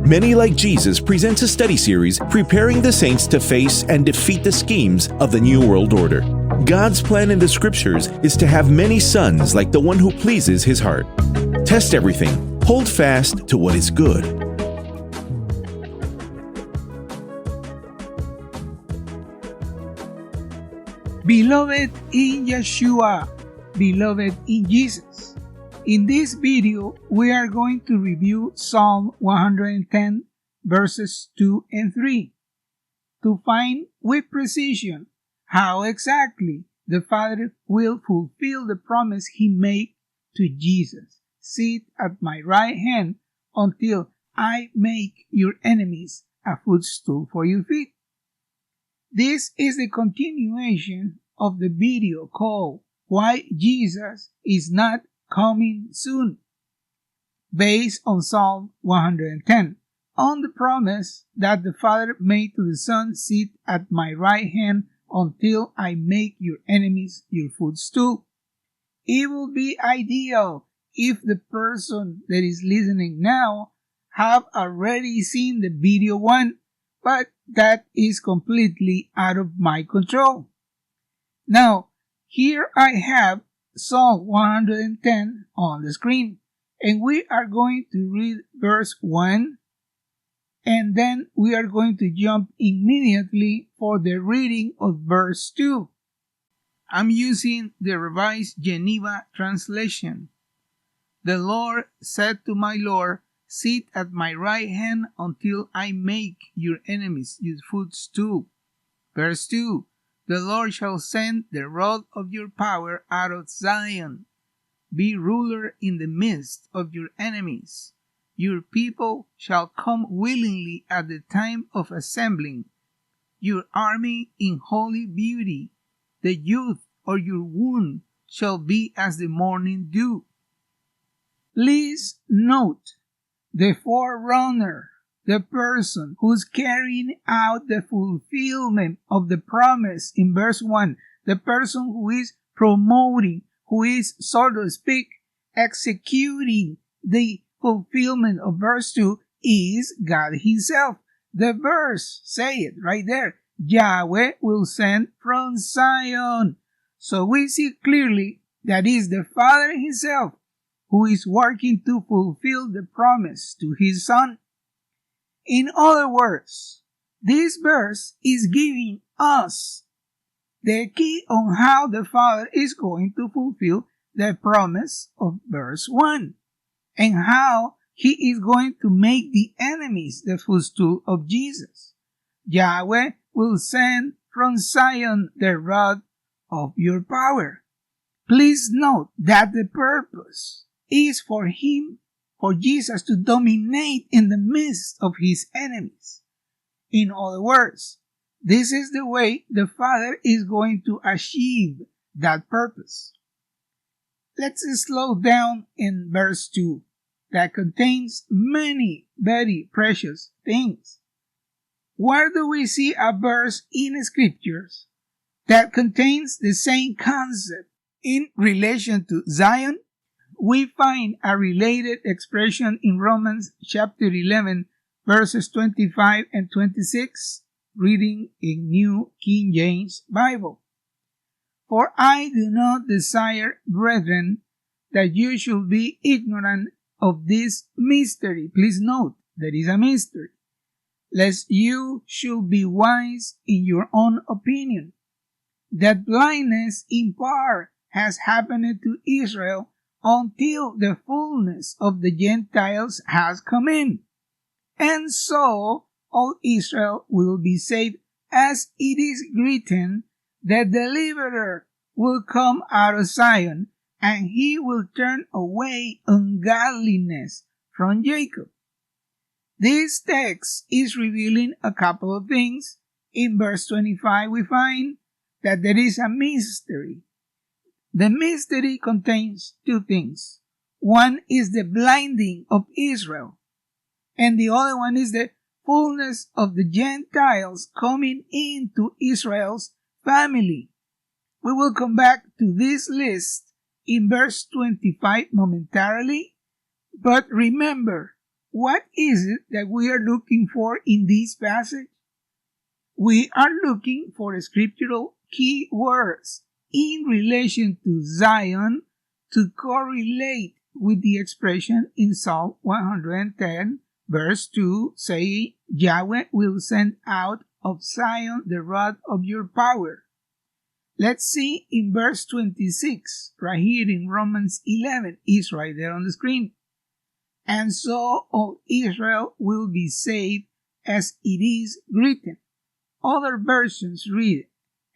Many Like Jesus presents a study series preparing the saints to face and defeat the schemes of the New World Order. God's plan in the Scriptures is to have many sons like the one who pleases His heart. Test everything. Hold fast to what is good. Beloved in Yeshua, beloved in Jesus. In this video, we are going to review Psalm 110 verses 2 and 3 to find with precision how exactly the Father will fulfill the promise He made to Jesus. Sit at my right hand until I make your enemies a footstool for your feet. This is the continuation of the video called Why Jesus is Not Coming Soon, based on Psalm 110, on the promise that the Father made to the Son, sit at my right hand until I make your enemies your footstool. It will be ideal if the person that is listening now have already seen the video one, but that is completely out of my control. Now, here I have Psalm 110 on the screen, and we are going to read verse 1, and then we are going to jump immediately for the reading of verse 2. I'm using the Revised Geneva translation. The Lord said to my Lord, sit at my right hand until I make your enemies your footstool. Verse 2. The Lord shall send the rod of your power out of Zion. Be ruler in the midst of your enemies. Your people shall come willingly at the time of assembling. Your army in holy beauty. The youth of your womb shall be as the morning dew. Please note the forerunner, the person who's carrying out the fulfillment of the promise in verse 1, the person who is promoting, who is, so to speak, executing the fulfillment of verse 2 is God Himself. The verse say it right there. Yahweh will send from Zion. So we see clearly that is the Father Himself who is working to fulfill the promise to His Son. In other words, this verse is giving us the key on how the Father is going to fulfill the promise of verse 1 and how He is going to make the enemies the footstool of Jesus. Yahweh will send from Zion the rod of your power. Please note that the purpose is for Him, for Jesus to dominate in the midst of His enemies. In other words, this is the way the Father is going to achieve that purpose. Let's slow down in verse 2 that contains many very precious things. Where do we see a verse in Scriptures that contains the same concept in relation to Zion? We find a related expression in Romans chapter 11, verses 25 and 26, reading in New King James Bible. For I do not desire, brethren, that you should be ignorant of this mystery. Please note, there is a mystery. Lest you should be wise in your own opinion. That blindness in part has happened to Israel until the fullness of the Gentiles has come in. And so all Israel will be saved, as it is written, the deliverer will come out of Zion, and He will turn away ungodliness from Jacob. This text is revealing a couple of things. In verse 25 we find that there is a mystery. The mystery contains two things. One is the blinding of Israel, and the other one is the fullness of the Gentiles coming into Israel's family. We will come back to this list in verse 25 momentarily, but remember, what is it that we are looking for in this passage? We are looking for scriptural key words in relation to Zion to correlate with the expression in Psalm 110, verse 2, saying, Yahweh will send out of Zion the rod of your power. Let's see in verse 26, right here in Romans 11, is right there on the screen. And so all Israel will be saved as it is written. Other versions read,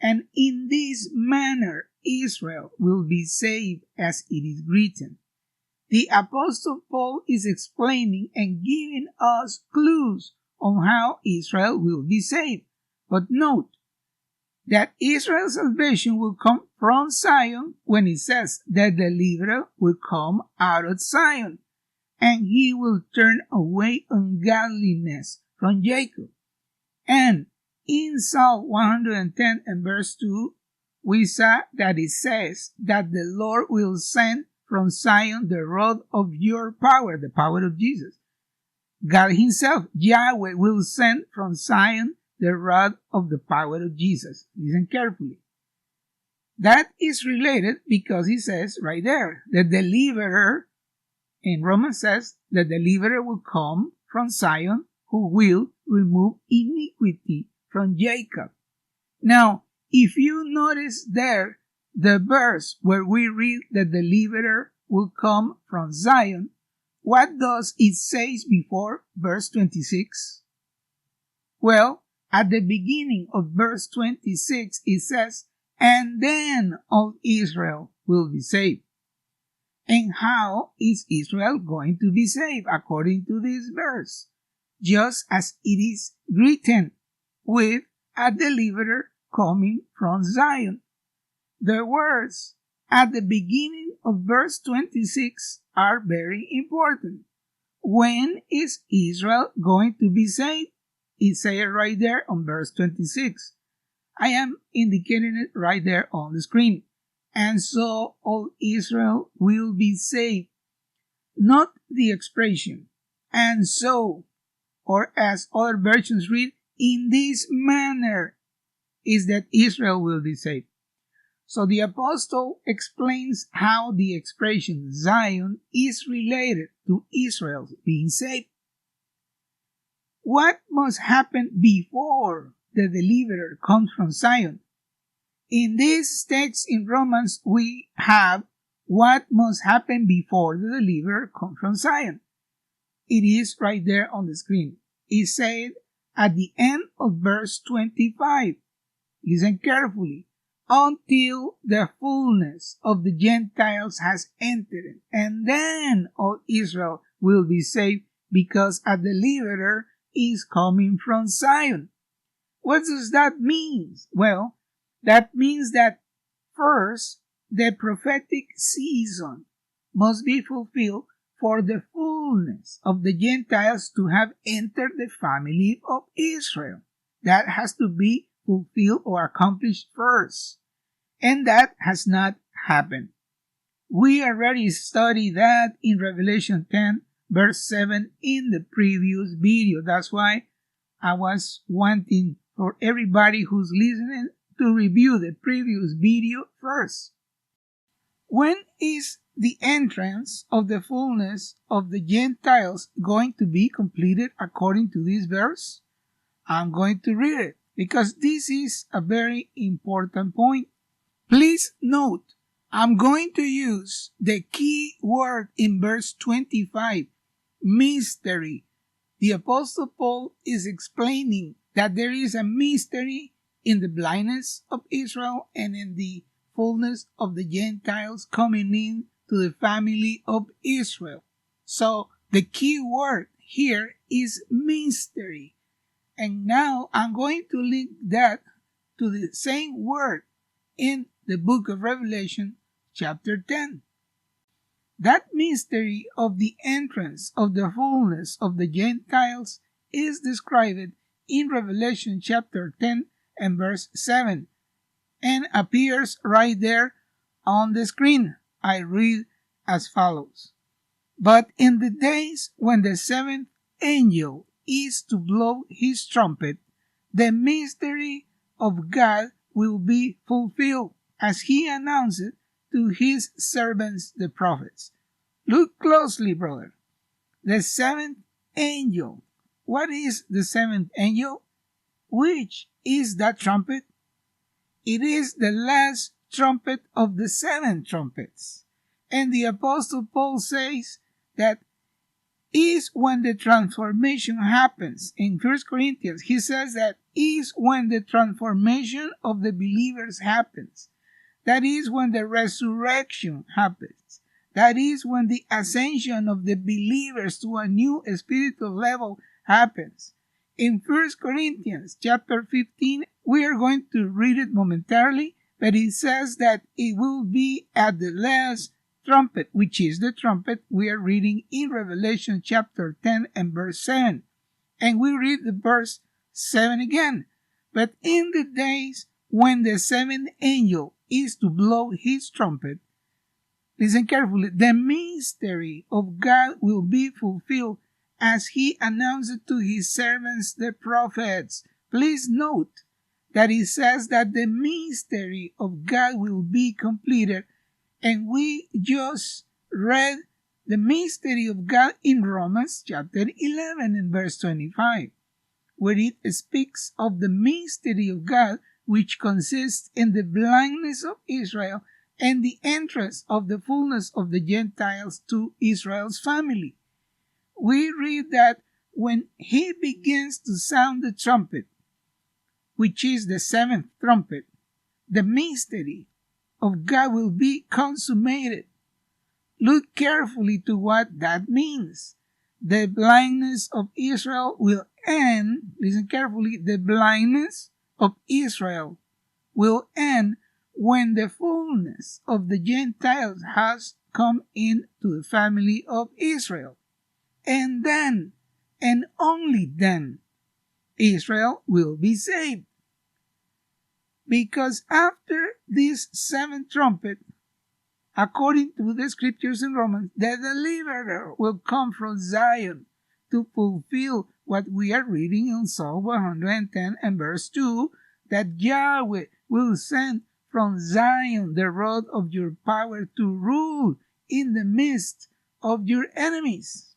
and in this manner Israel will be saved as it is written. The Apostle Paul is explaining and giving us clues on how Israel will be saved. But note that Israel's salvation will come from Zion when it says that the deliverer will come out of Zion, and he will turn away ungodliness from Jacob. And in Psalm 110 and verse 2, we saw that it says that the Lord will send from Zion the rod of your power, the power of Jesus. God himself, Yahweh, will send from Zion the rod of the power of Jesus. Listen carefully. That is related because he says right there, the deliverer, in Romans says, the deliverer will come from Zion who will remove iniquity from Jacob. Now, if you notice there, the verse where we read the deliverer will come from Zion, what does it say before verse 26? Well, at the beginning of verse 26, it says, and then all Israel will be saved. And how is Israel going to be saved according to this verse? Just as it is written, with a deliverer coming from Zion. The words at the beginning of verse 26 are very important. When is Israel going to be saved? It says right there on verse 26. I am indicating it right there on the screen. And so all Israel will be saved. Not the expression, and so, or as other versions read, in this manner is that Israel will be saved. So the apostle explains how the expression Zion is related to Israel being saved. What must happen before the deliverer comes from Zion? In this text in Romans, we have what must happen before the deliverer comes from Zion. It is right there on the screen. It said at the end of verse 25, listen carefully, until the fullness of the Gentiles has entered, and then all Israel will be saved because a deliverer is coming from Zion. What does that mean? Well, that means that first, the prophetic season must be fulfilled for the fullness of the Gentiles to have entered the family of Israel. That has to be fulfilled or accomplished first. And that has not happened. We already studied that in Revelation 10, verse 7 in the previous video. That's why I was wanting for everybody who's listening to review the previous video first. When is the entrance of the fullness of the Gentiles going to be completed according to this verse? I'm going to read it because this is a very important point. Please note, I'm going to use the key word in verse 25, mystery. The Apostle Paul is explaining that there is a mystery in the blindness of Israel and in the fullness of the Gentiles coming in to the family of Israel. So the key word here is mystery. And now I'm going to link that to the same word in the book of Revelation, chapter 10. That mystery of the entrance of the fullness of the Gentiles is described in Revelation chapter 10 and verse 7 and appears right there on the screen. I read as follows. But in the days when the seventh angel is to blow his trumpet, the mystery of God will be fulfilled, as he announced it to his servants the prophets. Look closely, brother. The seventh angel. What is the seventh angel? Which is that trumpet? It is the last trumpet of the seven trumpets. And the Apostle Paul says that is when the transformation happens. In 1 Corinthians, he says that is when the transformation of the believers happens. That is when the resurrection happens. That is when the ascension of the believers to a new spiritual level happens. In 1 Corinthians chapter 15, we are going to read it momentarily, but it says that it will be at the last trumpet, which is the trumpet we are reading in Revelation chapter 10 and verse 7. And we read the verse 7 again. But in the days when the seventh angel is to blow his trumpet, listen carefully, the mystery of God will be fulfilled as he announced it to his servants the prophets. Please note that it says that the mystery of God will be completed, and we just read the mystery of God in Romans chapter 11 and verse 25, where it speaks of the mystery of God, which consists in the blindness of Israel and the entrance of the fullness of the Gentiles to Israel's family. We read that when he begins to sound the trumpet, which is the seventh trumpet, the mystery of God will be consummated. Look carefully to what that means. The blindness of Israel will end. Listen carefully. The blindness of Israel will end when the fullness of the Gentiles has come into the family of Israel. And then, and only then, Israel will be saved. Because after this seventh trumpet, according to the scriptures in Romans, the deliverer will come from Zion to fulfill what we are reading in Psalm 110 and verse 2, that Yahweh will send from Zion the rod of your power to rule in the midst of your enemies.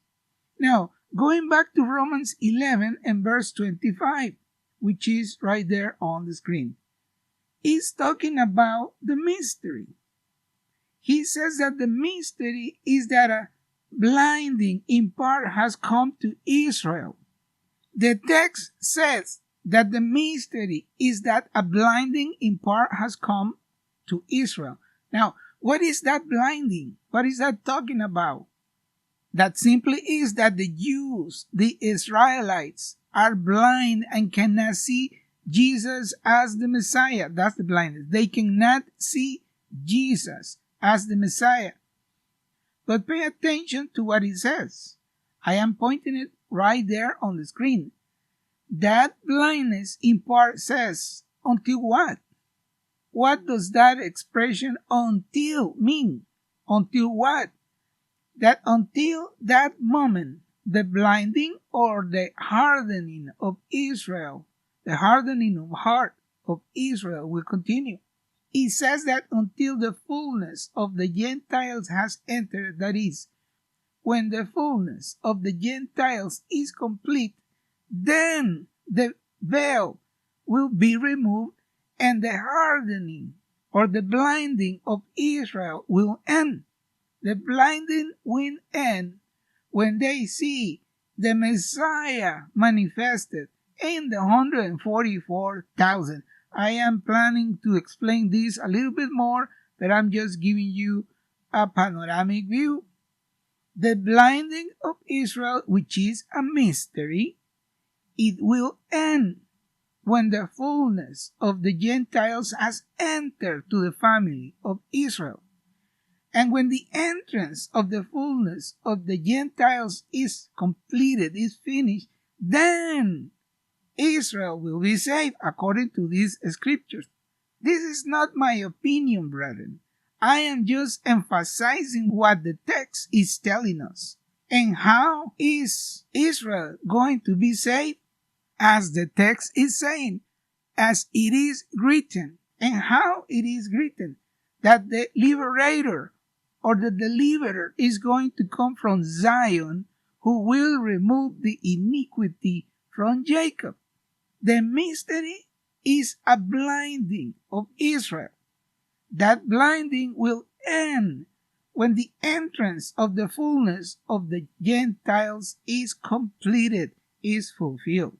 Now, going back to Romans 11 and verse 25, which is right there on the screen, is talking about the mystery. He says that the mystery is that a blinding in part has come to Israel. The text says that the mystery is that a blinding in part has come to Israel. Now, what is that blinding? What is that talking about? That simply is that the Jews, the Israelites, are blind and cannot see Jesus as the Messiah. That's the blindness. They cannot see Jesus as the Messiah. But pay attention to what it says. I am pointing it right there on the screen. That blindness in part says, until what? What does that expression until mean? Until what? That until that moment, the blinding or the hardening of Israel, the hardening of heart of Israel will continue. It says that until the fullness of the Gentiles has entered, that is, when the fullness of the Gentiles is complete, then the veil will be removed and the hardening or the blinding of Israel will end. The blinding will end when they see the Messiah manifested in the 144,000. I am planning to explain this a little bit more, but I'm just giving you a panoramic view. The blinding of Israel, which is a mystery, it will end when the fullness of the Gentiles has entered to the family of Israel. And when the entrance of the fullness of the Gentiles is completed, is finished, then Israel will be saved according to these scriptures. This is not my opinion, brethren. I am just emphasizing what the text is telling us. And how is Israel going to be saved? As the text is saying, as it is written. And how it is written? That the liberator or the deliverer is going to come from Zion, who will remove the iniquity from Jacob. The mystery is a blinding of Israel. That blinding will end when the entrance of the fullness of the Gentiles is completed, is fulfilled.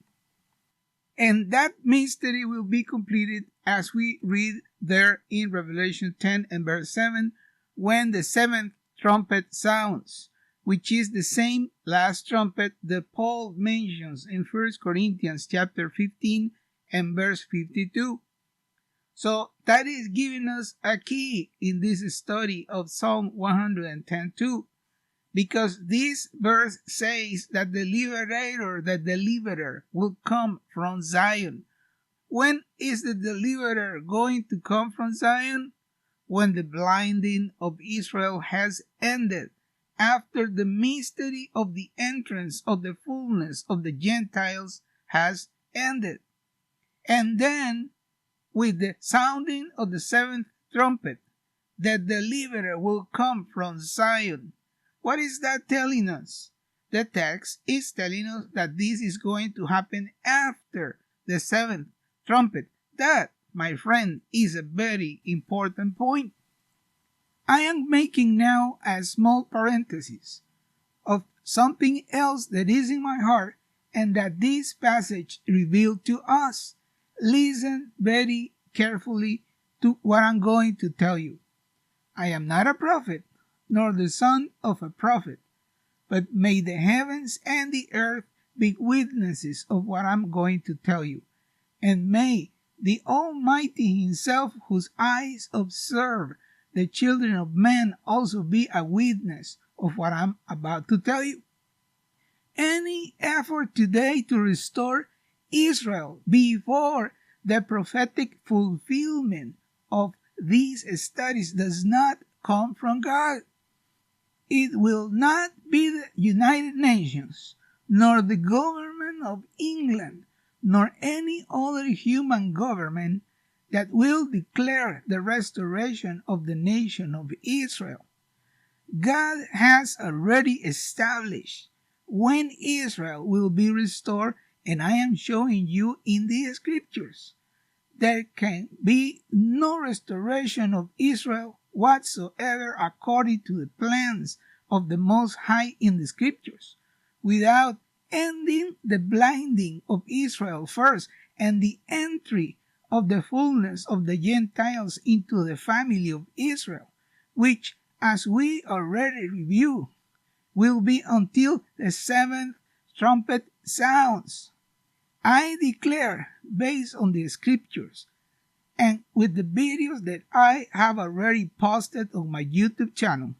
And that mystery will be completed as we read there in Revelation 10 and verse 7, when the seventh trumpet sounds, which is the same last trumpet that Paul mentions in 1 Corinthians chapter 15 and verse 52. So that is giving us a key in this study of Psalm 110:2, because this verse says that the liberator, the deliverer, will come from Zion. When is the deliverer going to come from Zion? When the blinding of Israel has ended, after the mystery of the entrance of the fullness of the Gentiles has ended. And then, with the sounding of the seventh trumpet, the deliverer will come from Zion. What is that telling us? The text is telling us that this is going to happen after the seventh trumpet. That, my friend, is a very important point. I am making now a small parenthesis of something else that is in my heart and that this passage revealed to us. Listen very carefully to what I'm going to tell you. I am not a prophet, nor the son of a prophet, but may the heavens and the earth be witnesses of what I'm going to tell you, and may the Almighty himself, whose eyes observe the children of men, also be a witness of what I'm about to tell you. Any effort today to restore Israel before the prophetic fulfillment of these studies does not come from God. It will not be the United Nations, nor the government of England, nor any other human government that will declare the restoration of the nation of Israel. God has already established when Israel will be restored, and I am showing you in the scriptures. There can be no restoration of Israel whatsoever according to the plans of the Most High in the scriptures, without ending the blinding of Israel first and the entry of the fullness of the Gentiles into the family of Israel, which, as we already reviewed, will be until the seventh trumpet sounds. I declare, based on the scriptures and with the videos that I have already posted on my YouTube channel,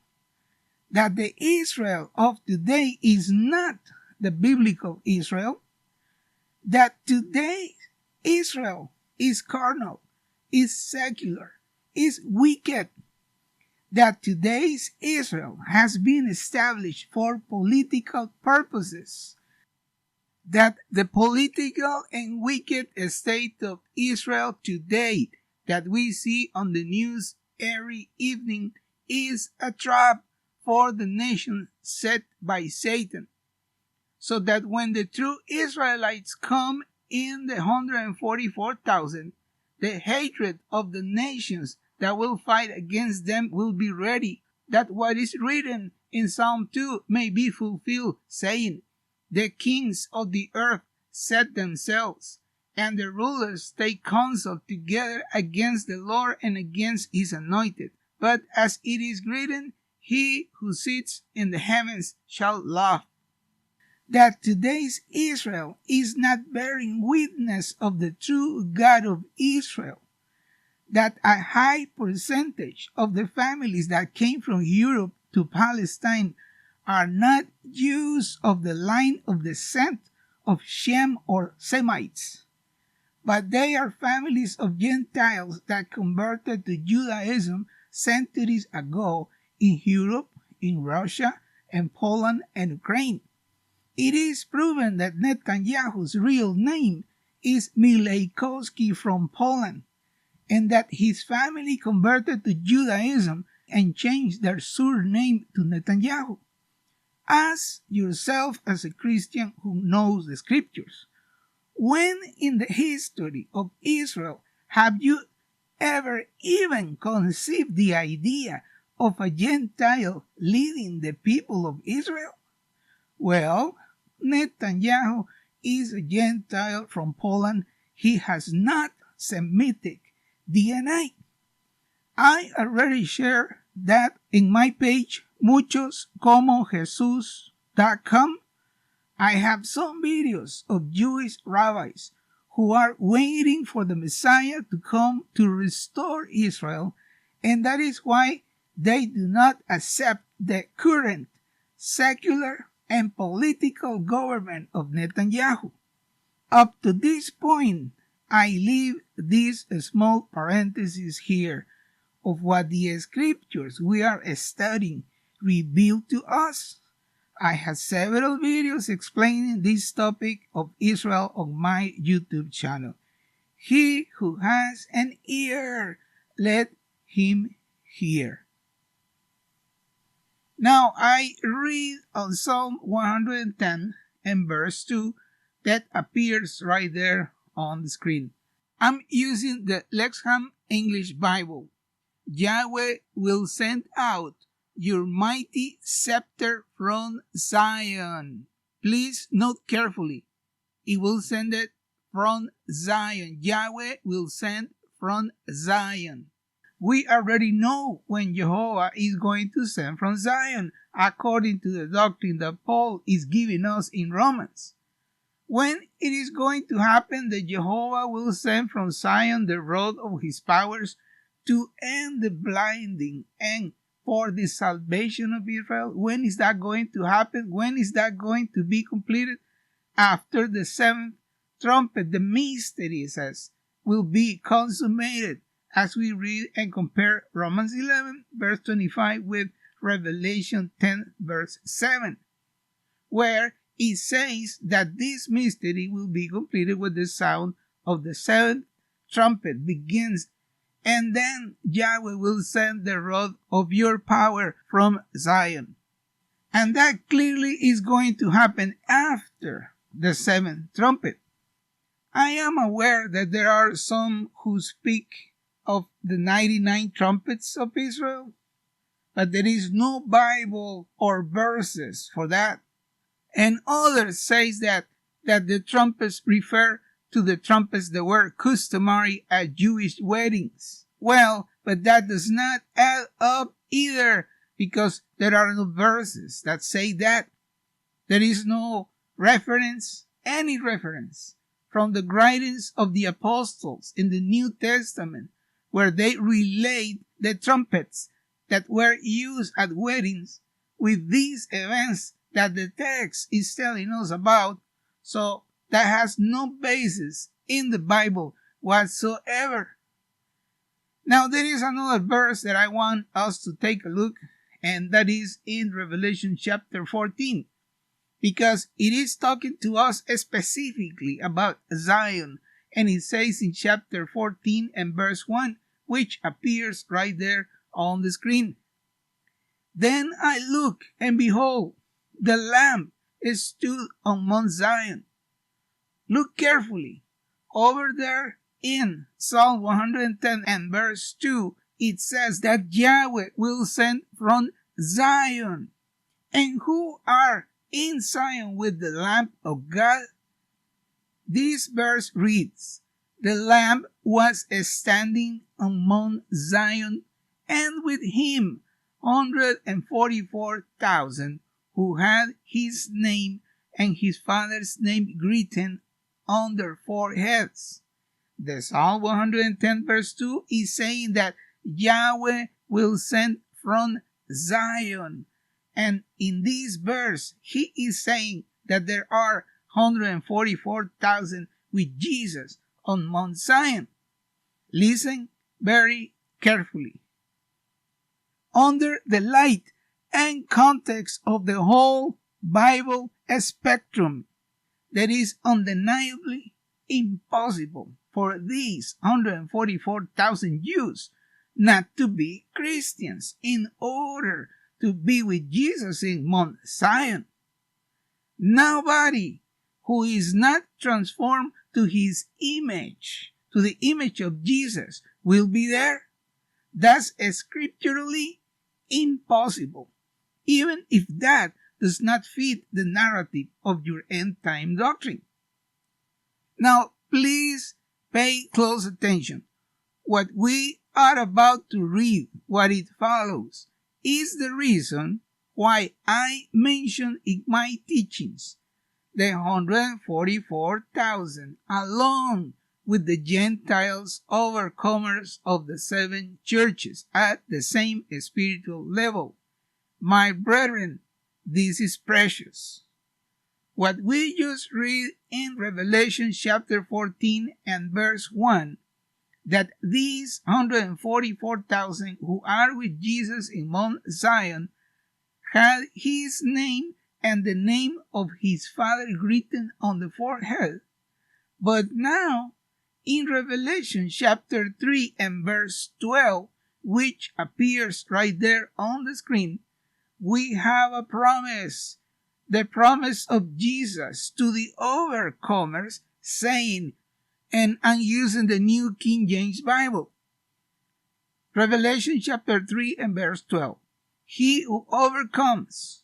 that the Israel of today is not the biblical Israel, that today Israel is carnal, is secular, is wicked, that today's Israel has been established for political purposes, that the political and wicked state of Israel today that we see on the news every evening is a trap for the nation set by Satan, so that when the true Israelites come in the 144,000, the hatred of the nations that will fight against them will be ready, that what is written in Psalm 2 may be fulfilled, saying, "The kings of the earth set themselves, and the rulers take counsel together against the Lord and against his anointed. But as it is written, he who sits in the heavens shall laugh." That today's Israel is not bearing witness of the true God of Israel, that a high percentage of the families that came from Europe to Palestine are not Jews of the line of descent of Shem or Semites, but they are families of Gentiles that converted to Judaism centuries ago in Europe, in Russia, and Poland and Ukraine. It is proven that Netanyahu's real name is Milejkowski from Poland, and that his family converted to Judaism and changed their surname to Netanyahu. Ask yourself as a Christian who knows the scriptures, when in the history of Israel have you ever even conceived the idea of a Gentile leading the people of Israel? Well, Netanyahu is a Gentile from Poland. He has not Semitic DNA. I already shared that in my page, muchoscomojesus.com. I have some videos of Jewish rabbis who are waiting for the Messiah to come to restore Israel, and that is why they do not accept the current secular and political government of Netanyahu. Up to this point, I leave this small parenthesis here of what the scriptures we are studying reveal to us. I have several videos explaining this topic of Israel on my YouTube channel. He who has an ear, let him hear. Now I read on Psalm 110 and verse 2 that appears right there on the screen. I'm using the Lexham English Bible. Yahweh will send out your mighty scepter from Zion. Please note carefully. He will send it from Zion. Yahweh will send from Zion. We already know when Jehovah is going to send from Zion, according to the doctrine that Paul is giving us in Romans. When it is going to happen that Jehovah will send from Zion the rod of his powers to end the blinding and for the salvation of Israel? When is that going to happen? When is that going to be completed? After the seventh trumpet, the mystery says, will be consummated, as we read and compare Romans 11 verse 25 with Revelation 10 verse 7, where it says that this mystery will be completed with the sound of the seventh trumpet begins, and then Yahweh will send the rod of your power from Zion. And that clearly is going to happen after the seventh trumpet. I am aware that there are some who speak of the 99 trumpets of Israel, but there is no Bible or verses for that. And others say that the trumpets refer to the trumpets that were customary at Jewish weddings. Well, but that does not add up either, because there are no verses that say that. There is no reference, any reference, from the writings of the apostles in the New Testament, where they relate the trumpets that were used at weddings with these events that the text is telling us about. So that has no basis in the Bible whatsoever. Now there is another verse that I want us to take a look, and that is in Revelation chapter 14, because it is talking to us specifically about Zion, and it says in chapter 14 and verse 1, which appears right there on the screen. Then I looked, and behold, the Lamb stood on Mount Zion. Look carefully. Over there in Psalm 110 and verse 2, it says that Yahweh will send from Zion. And who are in Zion with the Lamb of God? This verse reads, the Lamb was standing on Mount Zion, and with him 144,000 who had his name and his father's name written on their foreheads. The Psalm 110 verse 2 is saying that Yahweh will send from Zion. And in this verse, he is saying that there are 144,000 with Jesus on Mount Zion. Listen very carefully. under the light and context of the whole Bible spectrum. That is undeniably impossible for these 144,000 Jews not to be Christians in order to be with Jesus in Mount Zion. Nobody who is not transformed to his image, to the image of Jesus, will be there. That's scripturally impossible, even if that does not fit the narrative of your end-time doctrine. Now, please pay close attention. What we are about to read, what it follows, is the reason why I mentioned in my teachings the 144,000 along with the Gentiles overcomers of the seven churches at the same spiritual level. My brethren, this is precious. What we just read in Revelation chapter 14 and verse 1, that these 144,000 who are with Jesus in Mount Zion had his name and the name of his Father written on the forehead. But now, in Revelation chapter 3 and verse 12, which appears right there on the screen, we have a promise, the promise of Jesus to the overcomers, saying, and I'm using the New King James Bible, Revelation chapter 3 and verse 12, he who overcomes,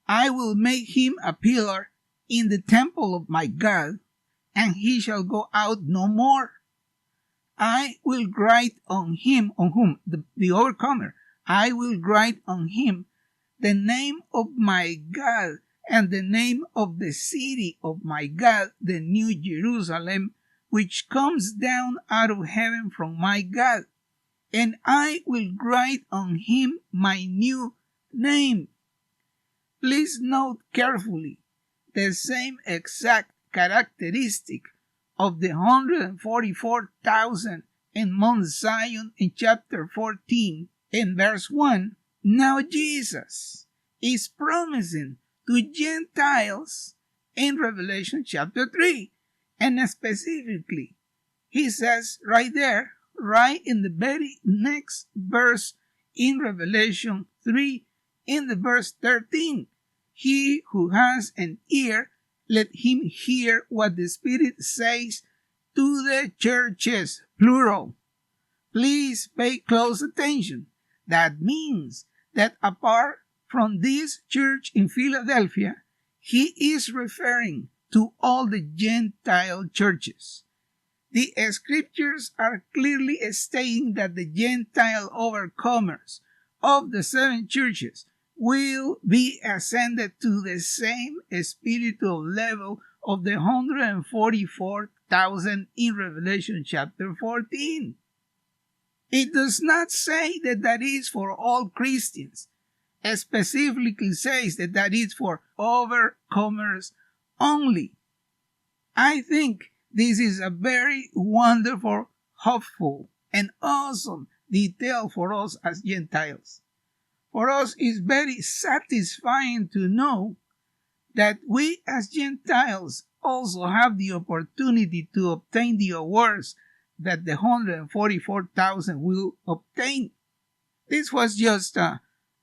I will make him a pillar in the temple of my God, and he shall go out no more. I will write on him, on whom? The overcomer. I will write on him the name of my God and the name of the city of my God, the new Jerusalem, which comes down out of heaven from my God. And I will write on him my new name. Please note carefully the same exact characteristic of the 144,000 in Mount Zion in chapter 14 in verse 1. Now Jesus is promising to Gentiles in Revelation chapter 3. And specifically, he says right there, right in the very next verse in Revelation 3, in the verse 13, he who has an ear, let him hear what the Spirit says to the churches, plural. Please pay close attention. That means that apart from this church in Philadelphia, he is referring to all the Gentile churches. The scriptures are clearly stating that the Gentile overcomers of the seven churches will be ascended to the same spiritual level of the 144,000 in Revelation chapter 14. It does not say that that is for all Christians. It specifically says that that is for overcomers only. I think this is a very wonderful, hopeful, and awesome detail for us as Gentiles. For us, it's very satisfying to know that we as Gentiles also have the opportunity to obtain the awards that the 144,000 will obtain. This was just a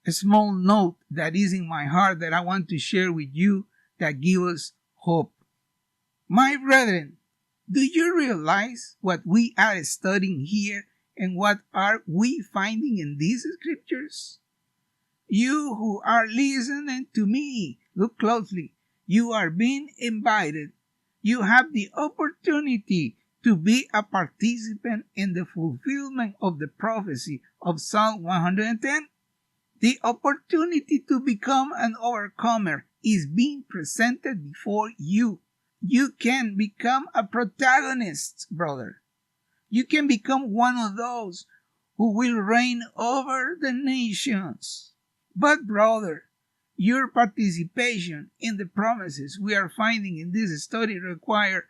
small note that is in my heart that I want to share with you that gives us hope. My brethren, do you realize what we are studying here and what are we finding in these scriptures? You who are listening to me, look closely. You are being invited. You have the opportunity to be a participant in the fulfillment of the prophecy of Psalm 110. The opportunity to become an overcomer is being presented before you. You can become a protagonist, brother. You can become one of those who will reign over the nations. But, brother, your participation in the promises we are finding in this study require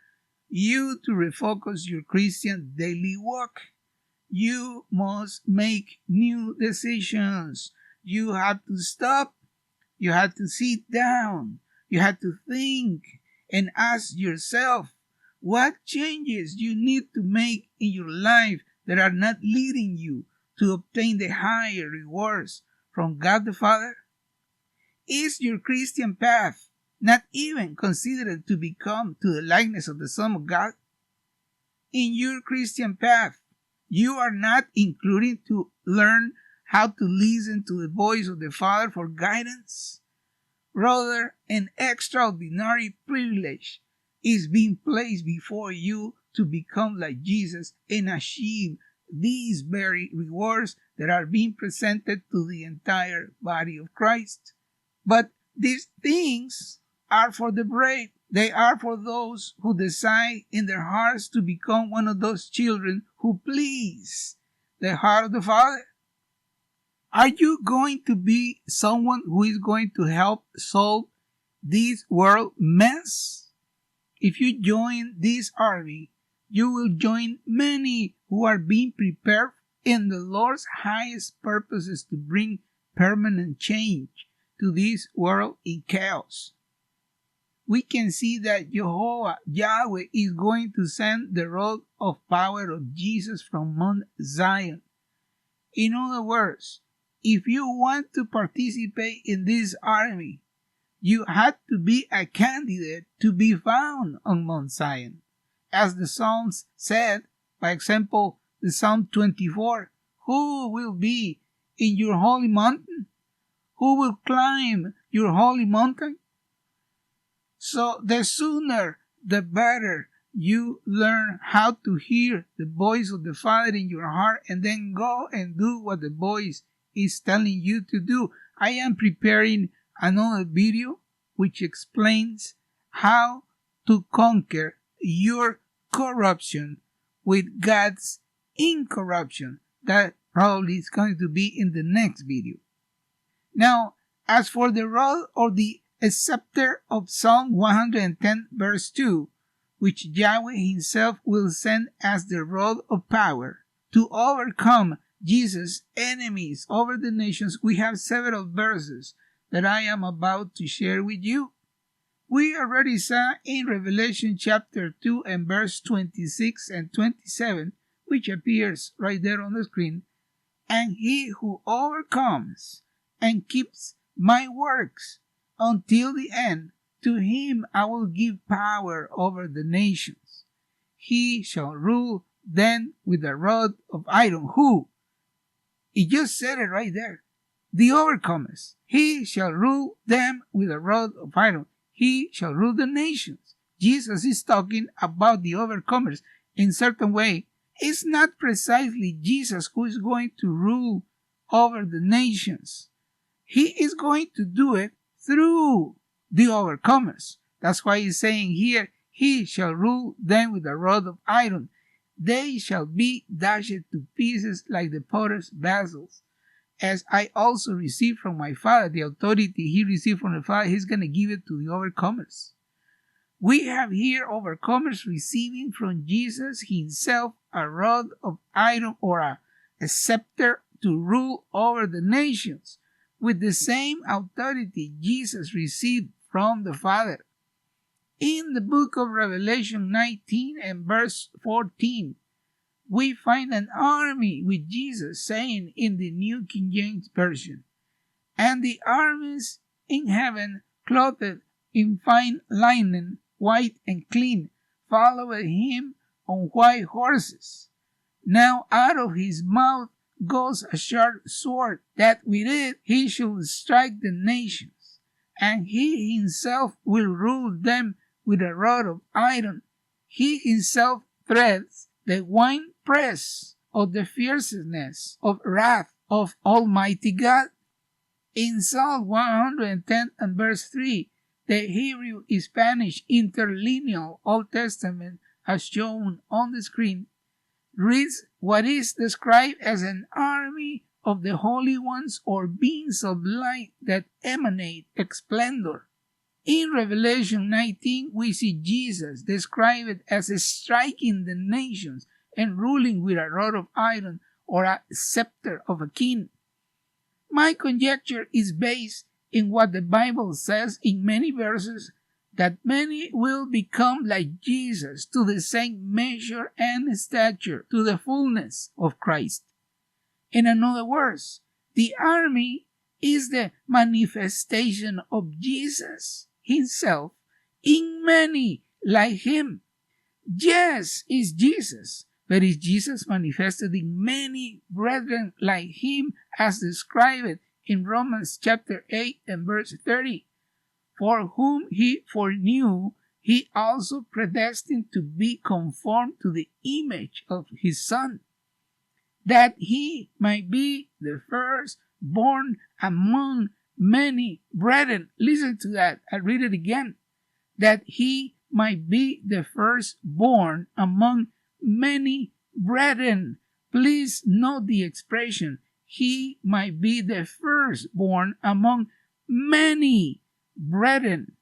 you to refocus your Christian daily walk. You must make new decisions. You have to stop. You have to sit down. You have to think and ask yourself what changes you need to make in your life that are not leading you to obtain the higher rewards from God the Father. Is your Christian path not even considered to become to the likeness of the Son of God? In your Christian path, you are not including to learn how to listen to the voice of the Father for guidance. Rather, an extraordinary privilege is being placed before you to become like Jesus and achieve these very rewards that are being presented to the entire body of Christ. But these things are for the brave. They are for those who decide in their hearts to become one of those children who please the heart of the Father. Are you going to be someone who is going to help solve this world mess? If you join this army, you will join many who are being prepared in the Lord's highest purposes to bring permanent change to this world in chaos. We can see that Jehovah, Yahweh, is going to send the rod of power of Jesus from Mount Zion. In other words, if you want to participate in this army, you had to be a candidate to be found on Mount Zion. As the Psalms said, by example, the Psalm 24, who will be in your holy mountain? Who will climb your holy mountain? So the sooner, the better you learn how to hear the voice of the Father in your heart and then go and do what the voice is telling you to do. I am preparing another video which explains how to conquer your corruption with God's incorruption. That probably is going to be in the next video. Now, as for the rod or the scepter of Psalm 110 verse 2, which Yahweh himself will send as the rod of power to overcome Jesus' enemies over the nations, we have several verses that I am about to share with you. We already saw in Revelation chapter 2 and verse 26 and 27, which appears right there on the screen, and he who overcomes and keeps my works until the end, to him I will give power over the nations. He shall rule them with a rod of iron. Who? He just said it right there. The overcomers. He shall rule them with a rod of iron. He shall rule the nations. Jesus is talking about the overcomers in certain way. It's not precisely Jesus who is going to rule over the nations. He is going to do it through the overcomers. That's why he's saying here, he shall rule them with a rod of iron. They shall be dashed to pieces like the potter's vessels. As I also received from my Father, the authority he received from the Father, he's going to give it to the overcomers. We have here overcomers receiving from Jesus himself a rod of iron or a scepter to rule over the nations with the same authority Jesus received from the Father. In the book of Revelation 19 and verse 14, we find an army with Jesus saying in the New King James Version, and the armies in heaven, clothed in fine linen, white and clean, followed him on white horses. Now out of his mouth goes a sharp sword, that with it he shall strike the nations, and he himself will rule them with a rod of iron. He himself treads the winepress of the fierceness of wrath of Almighty God. In Psalm 110 and verse 3, the Hebrew Spanish interlineal Old Testament, as shown on the screen, reads what is described as an army of the holy ones or beings of light that emanate splendor. In Revelation 19, we see Jesus described as striking the nations and ruling with a rod of iron or a scepter of a king. My conjecture is based in what the Bible says in many verses, that many will become like Jesus to the same measure and stature, to the fullness of Christ. In other words, the army is the manifestation of Jesus himself in many like him. Yes, is Jesus, but is Jesus manifested in many brethren like him, as described in Romans chapter 8 and verse 30. For whom he foreknew, he also predestined to be conformed to the image of his Son, that he might be the firstborn among many brethren. Listen to that. I read it again. That he might be the firstborn among many brethren. Please note the expression, he might be the firstborn among many brethren.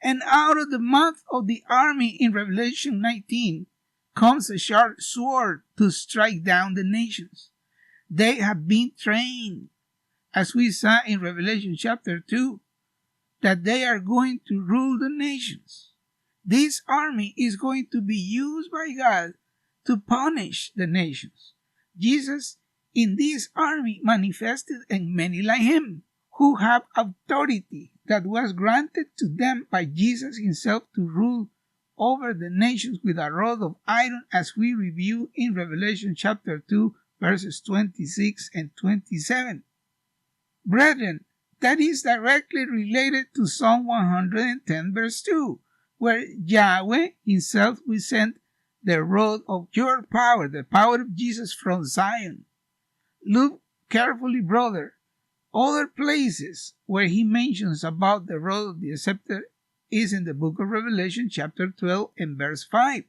And out of the mouth of the army in Revelation 19 comes a sharp sword to strike down the nations. They have been trained, as we saw in Revelation chapter 2, that they are going to rule the nations. This army is going to be used by God to punish the nations. Jesus in this army manifested and many like him, who have authority that was granted to them by Jesus himself to rule over the nations with a rod of iron, as we review in Revelation chapter 2 verses 26 and 27. Brethren, that is directly related to Psalm 110 verse 2, where Yahweh himself will send the rod of your power, the power of Jesus from Zion. Look carefully, brother. Other places where he mentions about the rod of the scepter is in the book of Revelation chapter 12 and verse 5,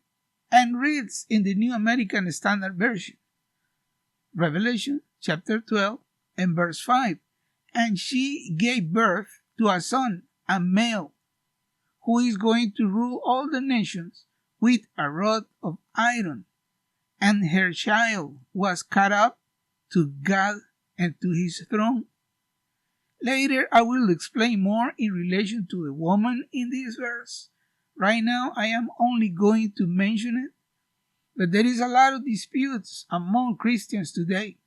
and reads in the New American Standard Version. Revelation chapter 12 and verse 5. And she gave birth to a son, a male, who is going to rule all the nations with a rod of iron. And her child was caught up to God and to his throne. Later I will explain more in relation to the woman in this verse. Right now I am only going to mention it, but there is a lot of disputes among Christians today.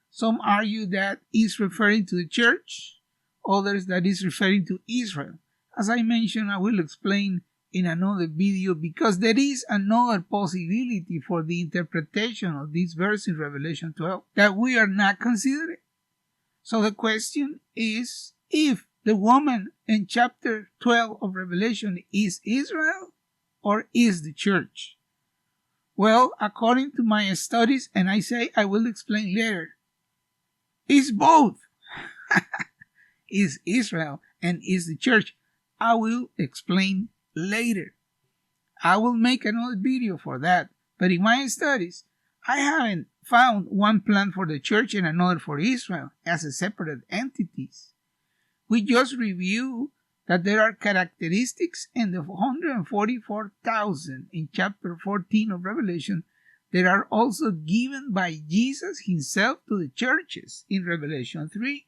Some argue that is referring to the church, others that is referring to Israel. As I mentioned, I will explain in another video, because there is another possibility for the interpretation of this verse in Revelation 12 that we are not considering. So the question is, if the woman in chapter 12 of Revelation is Israel or is the church? Well, according to my studies, and I say I will explain later, it's both. Is Israel and is the church. I will explain later. I will make another video for that. But in my studies, I haven't found one plan for the church and another for Israel as a separate entities. We just review that there are characteristics in the 144,000 in chapter 14 of Revelation that are also given by Jesus himself to the churches in Revelation 3.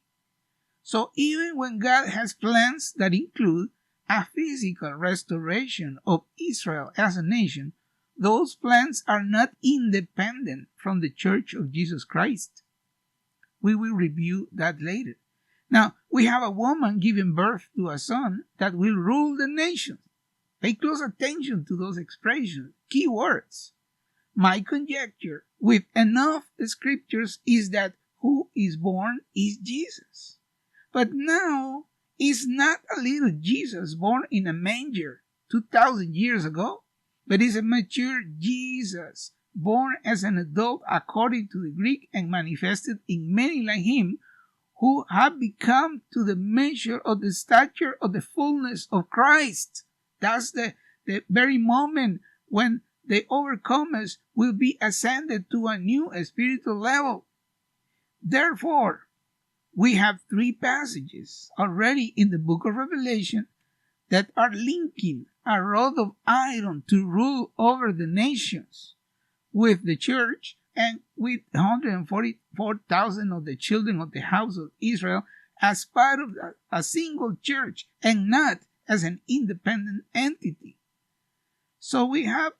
So even when God has plans that include a physical restoration of Israel as a nation, those plans are not independent from the Church of Jesus Christ. We will review that later. Now, we have a woman giving birth to a son that will rule the nations. Pay close attention to those expressions, key words. My conjecture, with enough scriptures, is that who is born is Jesus. But now, is not a little Jesus born in a manger 2,000 years ago, but is a mature Jesus, born as an adult according to the Greek and manifested in many like him, who have become to the measure of the stature of the fullness of Christ. That's the very moment when the overcomers will be ascended to a new spiritual level. Therefore, we have three passages already in the book of Revelation that are linking a rod of iron to rule over the nations. with the church and with 144,000 of the children of the house of Israel as part of a single church and not as an independent entity. So we have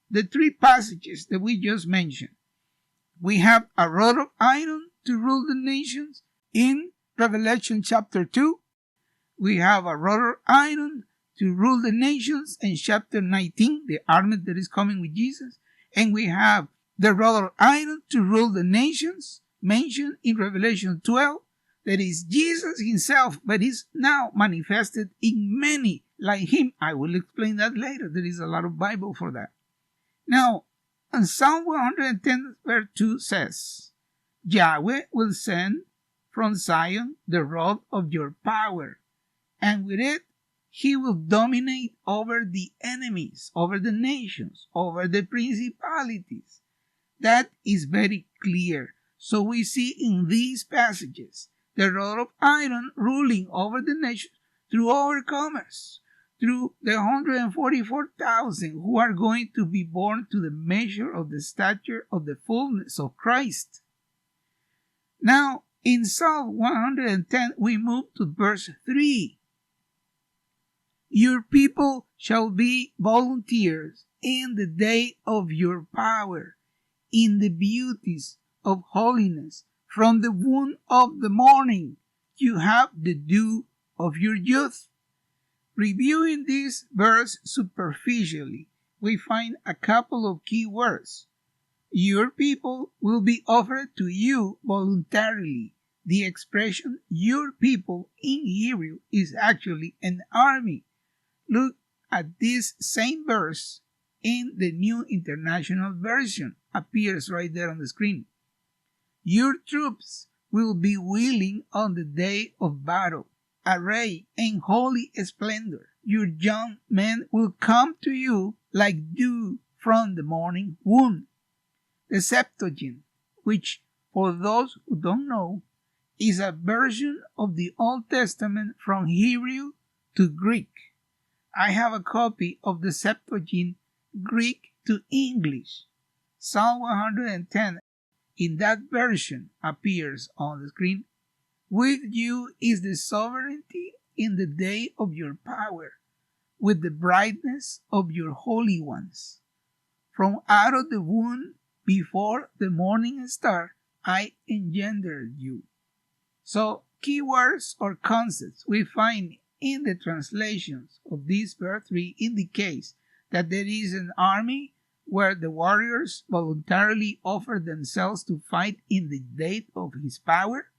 the three passages that we just mentioned. We have a rod of iron to rule the nations in Revelation chapter 2. We have a rod of iron to rule the nations in chapter 19, the army that is coming with Jesus. And we have the rod of iron to rule the nations mentioned in Revelation 12. That is Jesus himself, but is now manifested in many like him. I will explain that later. There is a lot of Bible for that. Now, and Psalm 110 verse 2 says, Yahweh will send from Zion the rod of your power, and with it he will dominate over the enemies, over the nations, over the principalities. That is very clear. So we see in these passages the rod of iron ruling over the nations through overcomers, through the 144,000 who are going to be born to the measure of the stature of the fullness of Christ. Now, in Psalm 110, we move to verse 3. Your people shall be volunteers in the day of your power, in the beauties of holiness. From the womb of the morning, you have the dew of your youth. Reviewing this verse superficially, we find a couple of key words. Your people will be offered to you voluntarily. The expression your people in Hebrew is actually an army. Look at this same verse in the New International Version. Appears right there on the screen. Your troops will be wheeling on the day of battle, array in holy splendor. Your young men will come to you like dew from the morning womb. The Septuagint, which for those who don't know, is a version of the Old Testament from Hebrew to Greek. I have a copy of the Septuagint Greek to English. Psalm 110 in that version appears on the screen. With you is the sovereignty in the day of your power, with the brightness of your holy ones. From out of the womb, before the morning star, I engendered you. So, keywords or concepts we find in the translations of this verse 3 indicates that there is an army where the warriors voluntarily offer themselves to fight in the day of his power.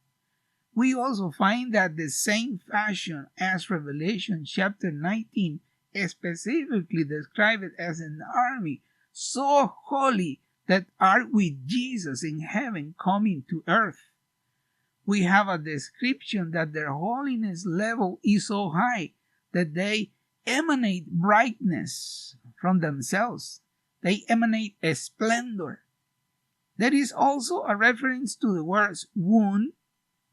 We also find that the same fashion as Revelation chapter 19 specifically described it as an army so holy that are with Jesus in heaven coming to earth. We have a description that their holiness level is so high that they emanate brightness from themselves. They emanate a splendor. There is also a reference to the words womb,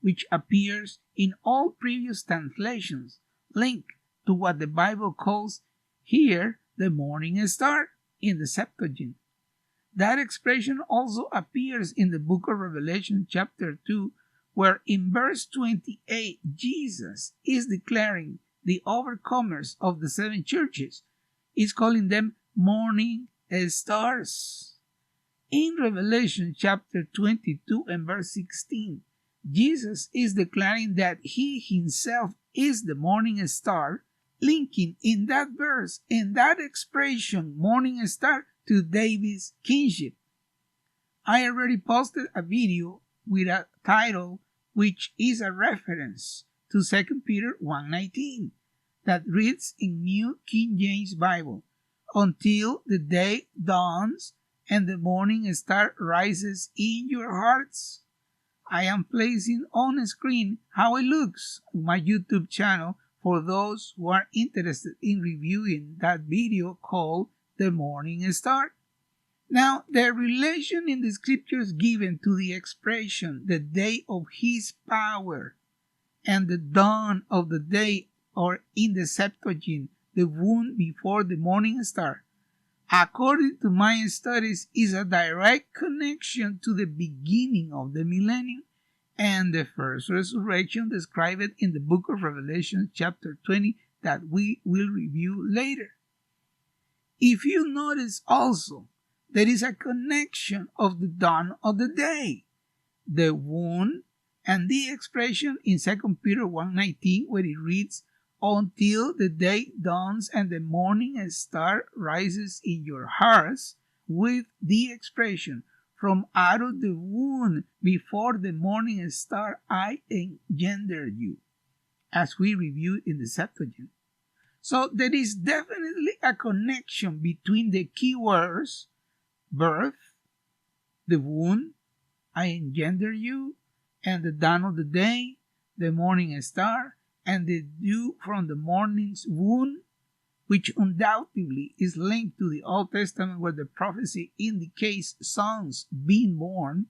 which appears in all previous translations, linked to what the Bible calls here the morning star in the Septuagint. That expression also appears in the book of Revelation chapter 2, where in verse 28 Jesus is declaring the overcomers of the seven churches. He's calling them morning stars. In Revelation chapter 22 and verse 16, Jesus is declaring that he himself is the morning star, linking in that verse, in that expression, morning star, to David's kingship. I already posted a video with a title which is a reference to 2 Peter 1:19 that reads in New King James Bible, until the day dawns and the morning star rises in your hearts. I am placing on screen how it looks on my YouTube channel for those who are interested in reviewing that video called The Morning Star. Now, the relation in the scriptures given to the expression the day of his power and the dawn of the day, or in the Septuagint, the womb before the morning star, according to my studies, is a direct connection to the beginning of the millennium and the first resurrection described in the book of Revelation chapter 20 that we will review later. If you notice also, there is a connection of the dawn of the day, the wound, and the expression in 2 Peter 1:19 where it reads, until the day dawns and the morning star rises in your hearts, with the expression, from out of the womb before the morning star I engendered you, as we reviewed in the Septuagint. So there is definitely a connection between the key words, birth, the womb, I engender you, and the dawn of the day, the morning star, and the dew from the morning's womb, which undoubtedly is linked to the Old Testament where the prophecy indicates sons being born,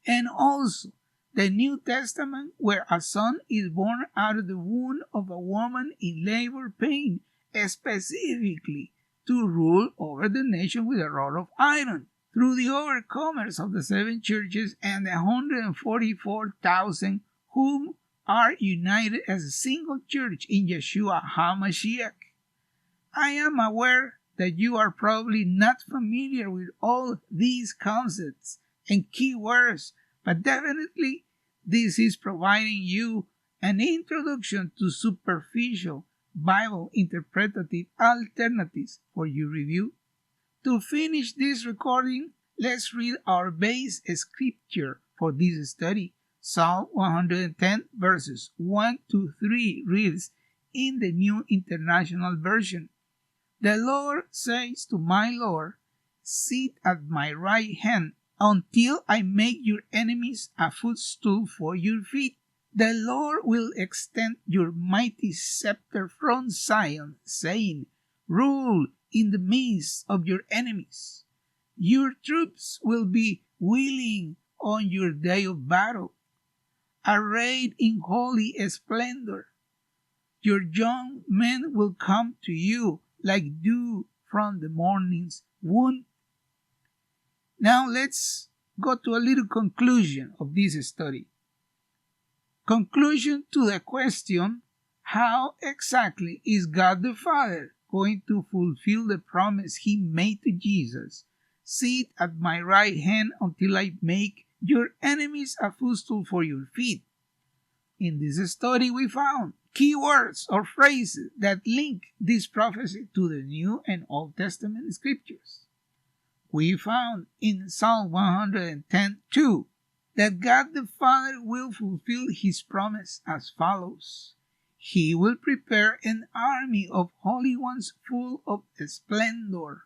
and also the New Testament where a son is born out of the womb of a woman in labor pain, specifically to rule over the nation with a rod of iron, through the overcomers of the seven churches and the 144,000 whom are united as a single church in Yeshua HaMashiach. I am aware that you are probably not familiar with all these concepts and key words, but definitely this is providing you an introduction to superficial Bible interpretative alternatives for your review. To finish this recording, let's read our base scripture for this study. Psalm 110 verses 1 to 3 reads in the New International Version, the Lord says to my Lord, sit at my right hand until I make your enemies a footstool for your feet. The Lord will extend your mighty scepter from Zion, saying, rule in the midst of your enemies. Your troops will be willing on your day of battle, arrayed in holy splendor. Your young men will come to you like dew from the morning's womb. Now let's go to a little conclusion of this study. Conclusion to the question, how exactly is God the Father going to fulfill the promise he made to Jesus? Sit at my right hand until I make your enemies a footstool for your feet. In this study we found keywords or phrases that link this prophecy to the New and Old Testament scriptures. We found in Psalm 110:2 that God the Father will fulfill his promise as follows. He will prepare an army of holy ones full of splendor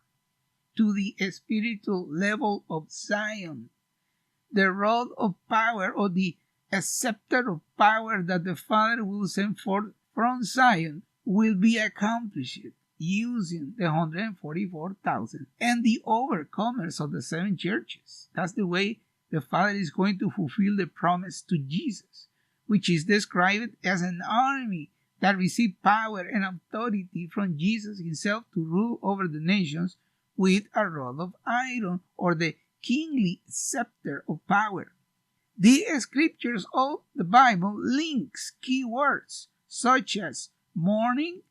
to the spiritual level of Zion. The rod of power or the scepter of power that the Father will send forth from Zion will be accomplished using the 144,000 and the overcomers of the seven churches. That's the way the Father is going to fulfill the promise to Jesus, which is described as an army that received power and authority from Jesus himself to rule over the nations with a rod of iron, or the kingly scepter of power. The scriptures of the Bible links key words such as morning,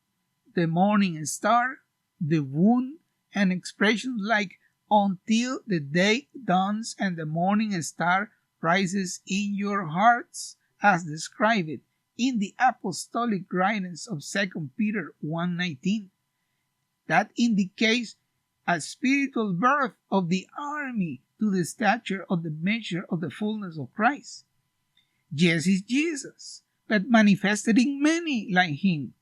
the morning star, the womb, and expressions like until the day dawns and the morning star rises in your hearts, as described in the apostolic writings of 2 Peter 1:19. That indicates a spiritual birth of the army to the stature of the measure of the fullness of Christ. Yes is Jesus, but manifested in many like him.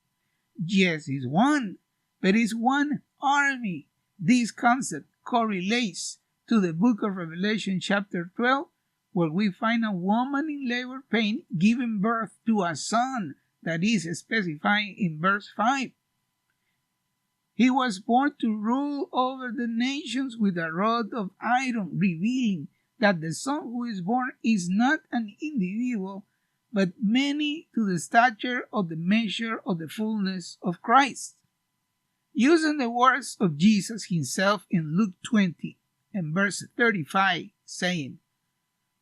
Yes is one, but is one army. This concept correlates to the book of Revelation chapter 12, where we find a woman in labor pain giving birth to a son that is specified in verse 5. He was born to rule over the nations with a rod of iron, revealing that the son who is born is not an individual, but many to the stature of the measure of the fullness of Christ. Using the words of Jesus himself in Luke 20 and verse 35, saying,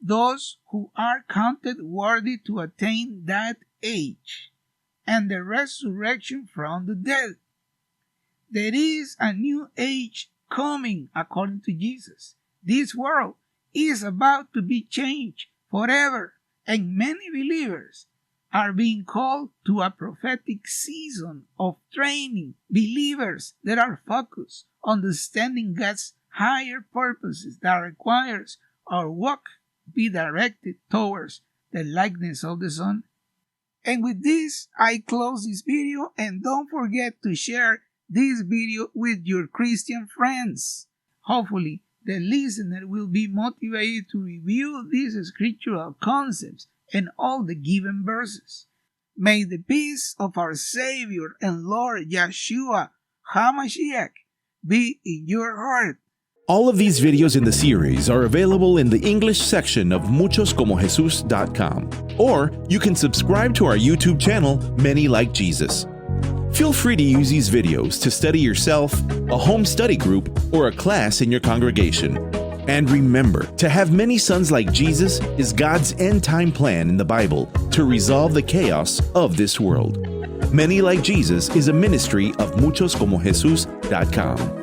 "Those who are counted worthy to attain that age and the resurrection from the dead." There is a new age coming according to Jesus. This world is about to be changed forever, and many believers are being called to a prophetic season of training believers that are focused on understanding God's higher purposes that requires our walk be directed towards the likeness of the Son. And with this, I close this video, and don't forget to share this video with your Christian friends. Hopefully, the listener will be motivated to review these scriptural concepts and all the given verses. May the peace of our Savior and Lord Yeshua HaMashiach be in your heart. All of these videos in the series are available in the English section of muchoscomojesus.com, or you can subscribe to our YouTube channel, Many Like Jesus. Feel free to use these videos to study yourself, a home study group, or a class in your congregation. And remember, to have many sons like Jesus is God's end-time plan in the Bible to resolve the chaos of this world. Many Like Jesus is a ministry of muchoscomojesus.com.